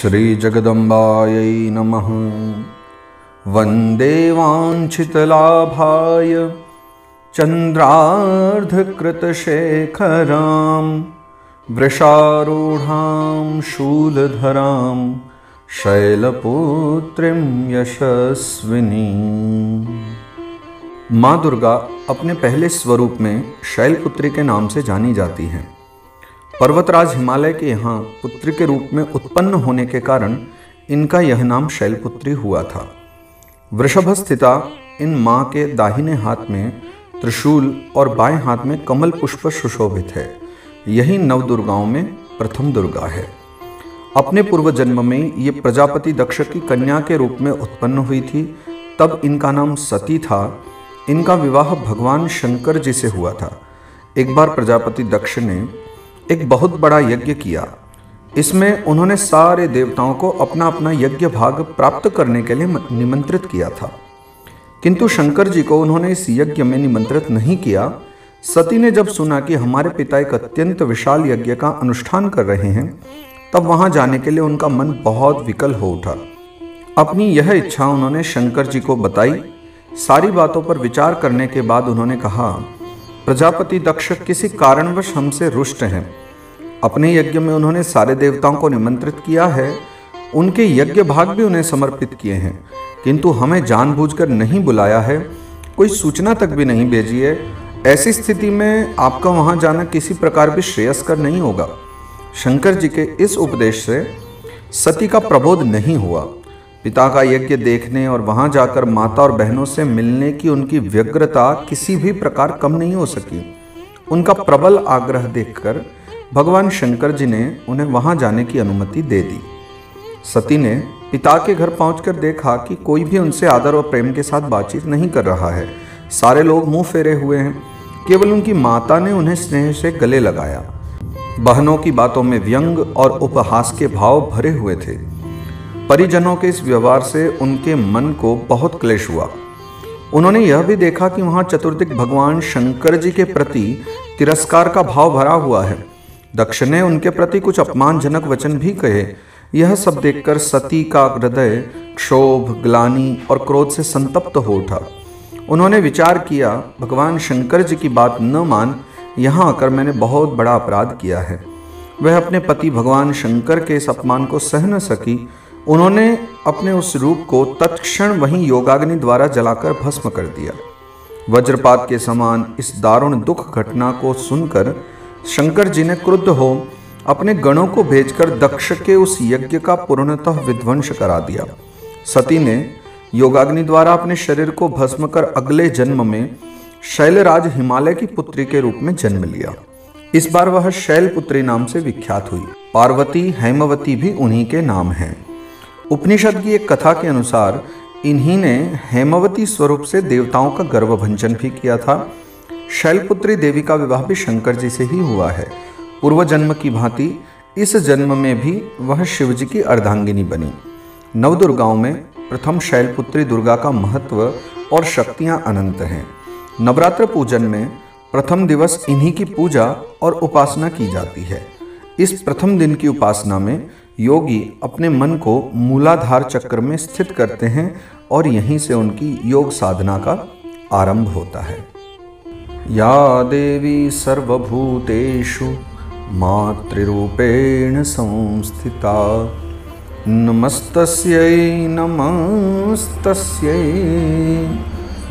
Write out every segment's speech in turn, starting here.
श्रीजगदम्बायै नमः। वन्दे वाञ्छितलाभाय चन्द्रार्धकृतशेखरां वृषारूढां शूलधरां शैलपुत्रीं यशस्विनी। माँ दुर्गा अपने पहले स्वरूप में शैलपुत्री के नाम से जानी जाती हैं। पर्वतराज हिमालय के यहाँ पुत्री के रूप में उत्पन्न होने के कारण इनका यह नाम शैलपुत्री हुआ था। वृषभ स्थिता इन माँ के दाहिने हाथ में त्रिशूल और बाएं हाथ में कमल पुष्प सुशोभित है। यही नव दुर्गाओं में प्रथम दुर्गा है। अपने पूर्व जन्म में ये प्रजापति दक्ष की कन्या के रूप में उत्पन्न हुई थी, तब इनका नाम सती था। इनका विवाह भगवान शंकर जी से हुआ था। एक बार प्रजापति दक्ष ने एक बहुत बड़ा यज्ञ किया। इसमें उन्होंने सारे देवताओं को अपना अपना यज्ञ भाग प्राप्त करने के लिए निमंत्रित किया था, किंतु शंकर जी को उन्होंने इस यज्ञ में निमंत्रित नहीं किया। सती ने जब सुना कि हमारे पिता एक अत्यंत विशाल यज्ञ का अनुष्ठान कर रहे हैं, तब वहां जाने के लिए उनका मन बहुत विकल हो उठा। अपनी यह इच्छा उन्होंने शंकर जी को बताई। सारी बातों पर विचार करने के बाद उन्होंने कहा, प्रजापति दक्ष किसी कारणवश हमसे रुष्ट हैं। अपने यज्ञ में उन्होंने सारे देवताओं को निमंत्रित किया है, उनके यज्ञ भाग भी उन्हें समर्पित किए हैं, किंतु हमें जानबूझकर नहीं बुलाया है, कोई सूचना तक भी नहीं भेजी है। ऐसी स्थिति में आपका वहां जाना किसी प्रकार भी श्रेयस्कर नहीं होगा। शंकर जी के इस उपदेश से सती का प्रबोध नहीं हुआ। पिता का यज्ञ देखने और वहां जाकर माता और बहनों से मिलने की उनकी व्यग्रता किसी भी प्रकार कम नहीं हो सकी। उनका प्रबल आग्रह देखकर भगवान शंकर जी ने उन्हें वहां जाने की अनुमति दे दी। सती ने पिता के घर पहुंचकर देखा कि कोई भी उनसे आदर और प्रेम के साथ बातचीत नहीं कर रहा है। सारे लोग मुंह फेरे हुए हैं। केवल उनकी माता ने उन्हें स्नेह से गले लगाया। बहनों की बातों में व्यंग और उपहास के भाव भरे हुए थे। परिजनों के इस व्यवहार से उनके मन को बहुत क्लेश हुआ। उन्होंने यह भी देखा कि वहां चतुर्दिक भगवान शंकर जी के प्रति तिरस्कार का भाव भरा हुआ है। दक्ष ने उनके प्रति कुछ अपमानजनक वचन भी कहे। यह सब देखकर सती का हृदय क्षोभ, ग्लानि और क्रोध से संतप्त हो उठा। उन्होंने विचार किया, भगवान शंकर जी की बात न मान यहाँ आकर मैंने बहुत बड़ा अपराध किया है। वह अपने पति भगवान शंकर के इस अपमान को सह न सकी। उन्होंने अपने उस रूप को तत्क्षण वहीं योगाग्नि द्वारा जलाकर भस्म कर दिया। वज्रपात के समान इस दारुण दुख घटना को सुनकर शंकर जी ने क्रुद्ध हो अपने गणों को भेजकर दक्ष के उस यज्ञ का पूर्णतः विध्वंस करा दिया। सती ने योगाग्नि द्वारा अपने शरीर को भस्म कर अगले जन्म में शैलराज हिमालय की पुत्री के रूप में जन्म लिया। इस बार वह शैलपुत्री नाम से विख्यात हुई। पार्वती, हेमवती भी उन्हीं के नाम हैं। उपनिषद की एक कथा के अनुसार इन्हीं ने हेमवती स्वरूप से देवताओं का गर्भभंजन भी किया था। शैलपुत्री देवी का विवाह भी शंकर जी से ही हुआ है। पूर्व जन्म की भांति इस जन्म में भी वह शिव जी की अर्धांगिनी बनी। नवदुर्गाओं में प्रथम शैलपुत्री दुर्गा का महत्व और शक्तियां अनंत हैं। नवरात्र पूजन में प्रथम दिवस इन्हीं की पूजा और उपासना की जाती है। इस प्रथम दिन की उपासना में योगी अपने मन को मूलाधार चक्र में स्थित करते हैं और यहीं से उनकी योग साधना का आरंभ होता है। या देवी सर्वभूतेषु मातृरूपेण संस्थिता नमस्तस्यै नमस्तस्यै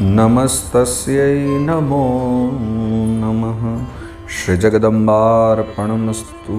नमस्तस्यै नमो नमः। श्री जगदम्बार्पणमस्तु।